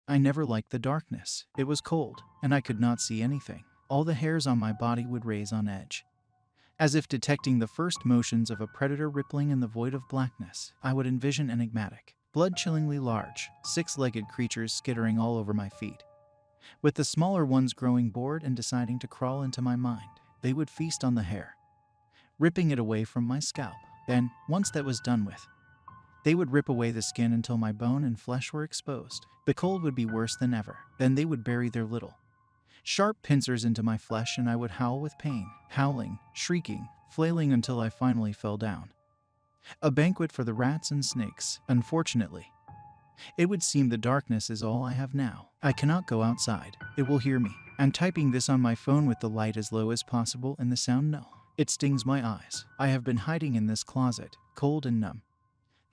I never liked the darkness. It was cold, and I could not see anything. All the hairs on my body would raise on edge, as if detecting the first motions of a predator rippling in the void of blackness. I would envision enigmatic, blood-chillingly large, six-legged creatures skittering all over my feet, with the smaller ones growing bored and deciding to crawl into my mind. They would feast on the hair, ripping it away from my scalp. Then, once that was done with, they would rip away the skin until my bone and flesh were exposed. The cold would be worse than ever. Then they would bury their little, sharp pincers into my flesh, and I would howl with pain, howling, shrieking, flailing until I finally fell down. A banquet for the rats and snakes. Unfortunately, it would seem the darkness is all I have now. I cannot go outside. It will hear me. I'm typing this on my phone with the light as low as possible and the sound no. It stings my eyes. I have been hiding in this closet, cold and numb,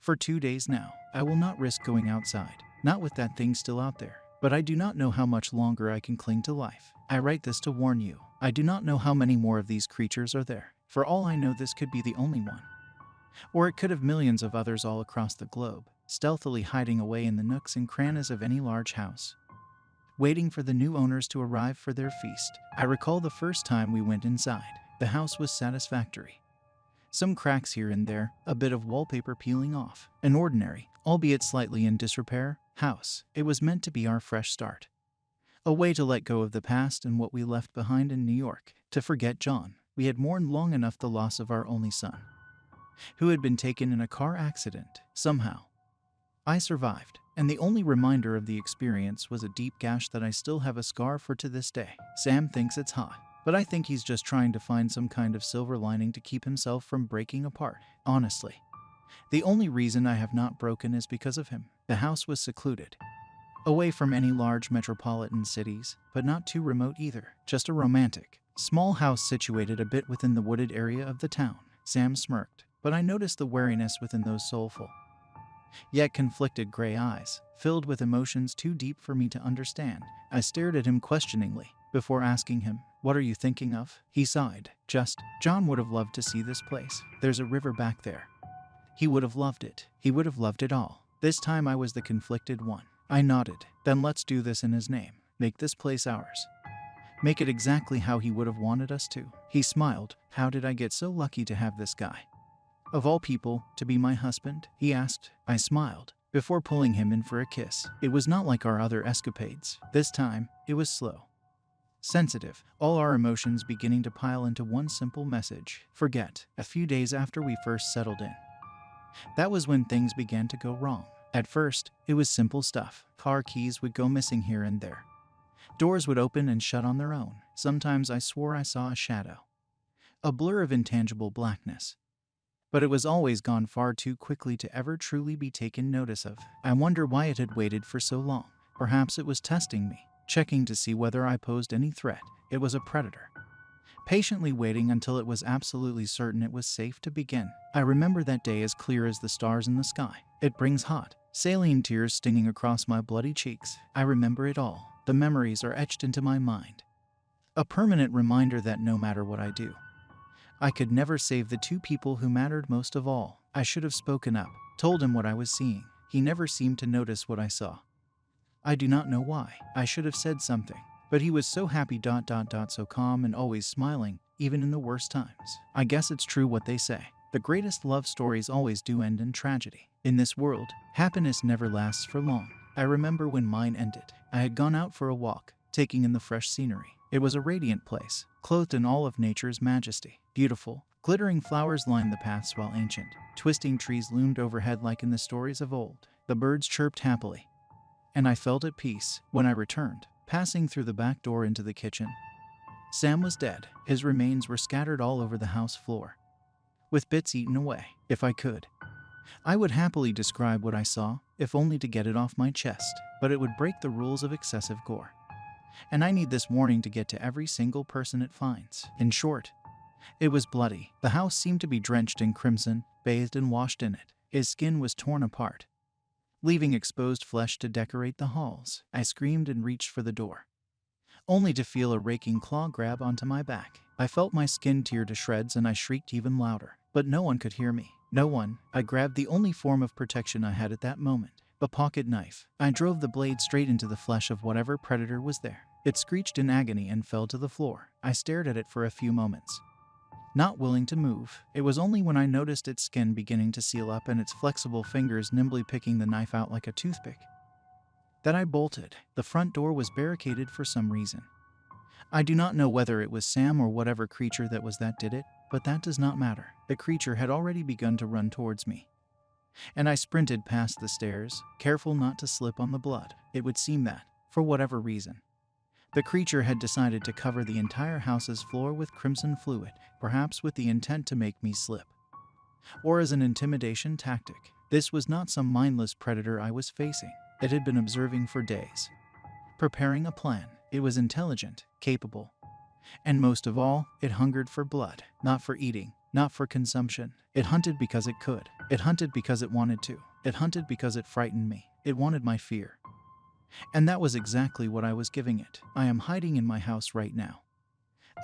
for 2 days now. I will not risk going outside, not with that thing still out there. But I do not know how much longer I can cling to life. I write this to warn you. I do not know how many more of these creatures are there. For all I know, this could be the only one. Or it could have millions of others all across the globe, stealthily hiding away in the nooks and crannies of any large house, waiting for the new owners to arrive for their feast. I recall the first time we went inside. The house was satisfactory. Some cracks here and there, a bit of wallpaper peeling off. An ordinary, albeit slightly in disrepair, house. It was meant to be our fresh start. A way to let go of the past and what we left behind in New York. To forget John. We had mourned long enough the loss of our only son, who had been taken in a car accident. Somehow, I survived, and the only reminder of the experience was a deep gash that I still have a scar for to this day. Sam thinks it's hot, but I think he's just trying to find some kind of silver lining to keep himself from breaking apart. Honestly, the only reason I have not broken is because of him. The house was secluded, away from any large metropolitan cities, but not too remote either. Just a romantic, small house situated a bit within the wooded area of the town. Sam smirked, but I noticed the wariness within those soulful, yet conflicted gray eyes, filled with emotions too deep for me to understand. I stared at him questioningly, before asking him, "What are you thinking of?" He sighed. John would have loved to see this place. There's a river back there. He would have loved it. He would have loved it all. This time I was the conflicted one. I nodded. Then let's do this in his name. Make this place ours. Make it exactly how he would have wanted us to. He smiled. How did I get so lucky to have this guy, of all people, to be my husband? He asked. I smiled, before pulling him in for a kiss. It was not like our other escapades. This time, it was slow, sensitive, all our emotions beginning to pile into one simple message: forget. A few days after we first settled in, that was when things began to go wrong. At first, it was simple stuff. Car keys would go missing here and there. Doors would open and shut on their own. Sometimes I swore I saw a shadow, a blur of intangible blackness. But it was always gone far too quickly to ever truly be taken notice of. I wonder why it had waited for so long. Perhaps it was testing me, checking to see whether I posed any threat. It was a predator, patiently waiting until it was absolutely certain it was safe to begin. I remember that day as clear as the stars in the sky. It brings hot, saline tears stinging across my bloody cheeks. I remember it all. The memories are etched into my mind, a permanent reminder that no matter what I do, I could never save the two people who mattered most of all. I should have spoken up, told him what I was seeing. He never seemed to notice what I saw. I do not know why. I should have said something, but he was so happy, so calm and always smiling, even in the worst times. I guess it's true what they say. The greatest love stories always do end in tragedy. In this world, happiness never lasts for long. I remember when mine ended. I had gone out for a walk, taking in the fresh scenery. It was a radiant place, clothed in all of nature's majesty. Beautiful, glittering flowers lined the paths while ancient, twisting trees loomed overhead like in the stories of old. The birds chirped happily, and I felt at peace. When I returned, passing through the back door into the kitchen, Sam was dead. His remains were scattered all over the house floor, with bits eaten away. If I could, I would happily describe what I saw, if only to get it off my chest, but it would break the rules of excessive gore. And I need this warning to get to every single person it finds. In short, it was bloody. The house seemed to be drenched in crimson, bathed and washed in it. His skin was torn apart, leaving exposed flesh to decorate the halls. I screamed and reached for the door, only to feel a raking claw grab onto my back. I felt my skin tear to shreds and I shrieked even louder, but no one could hear me. No one. I grabbed the only form of protection I had at that moment, A pocket knife. I drove the blade straight into the flesh of whatever predator was there. It screeched in agony and fell to the floor. I stared at it for a few moments, not willing to move. It was only when I noticed its skin beginning to seal up and its flexible fingers nimbly picking the knife out like a toothpick that I bolted. The front door was barricaded for some reason. I do not know whether it was Sam or whatever creature that did it, but that does not matter. The creature had already begun to run towards me, and I sprinted past the stairs, careful not to slip on the blood. It would seem that, for whatever reason, the creature had decided to cover the entire house's floor with crimson fluid, perhaps with the intent to make me slip, or as an intimidation tactic. This was not some mindless predator I was facing. It had been observing for days, preparing a plan. It was intelligent, capable, and most of all, it hungered for blood, not for eating, not for consumption. It hunted because it could. It hunted because it wanted to. It hunted because it frightened me. It wanted my fear. And that was exactly what I was giving it. I am hiding in my house right now,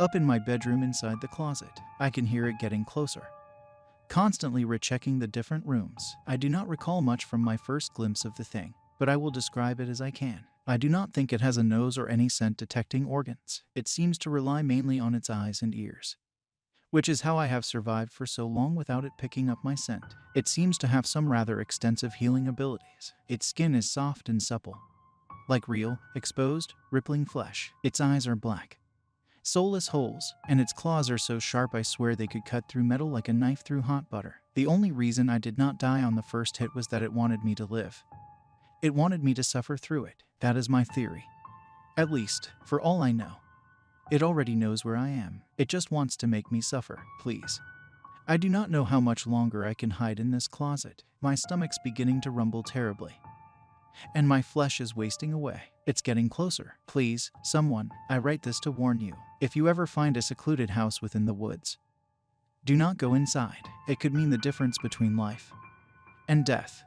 up in my bedroom inside the closet. I can hear it getting closer, constantly rechecking the different rooms. I do not recall much from my first glimpse of the thing, but I will describe it as I can. I do not think it has a nose or any scent-detecting organs. It seems to rely mainly on its eyes and ears, which is how I have survived for so long without it picking up my scent. It seems to have some rather extensive healing abilities. Its skin is soft and supple, like real, exposed, rippling flesh. Its eyes are black, soulless holes, and its claws are so sharp I swear they could cut through metal like a knife through hot butter. The only reason I did not die on the first hit was that it wanted me to live. It wanted me to suffer through it. That is my theory. At least, for all I know. It already knows where I am. It just wants to make me suffer, please. I do not know how much longer I can hide in this closet. My stomach's beginning to rumble terribly, and my flesh is wasting away. It's getting closer. Please, someone, I write this to warn you. If you ever find a secluded house within the woods, do not go inside. It could mean the difference between life and death.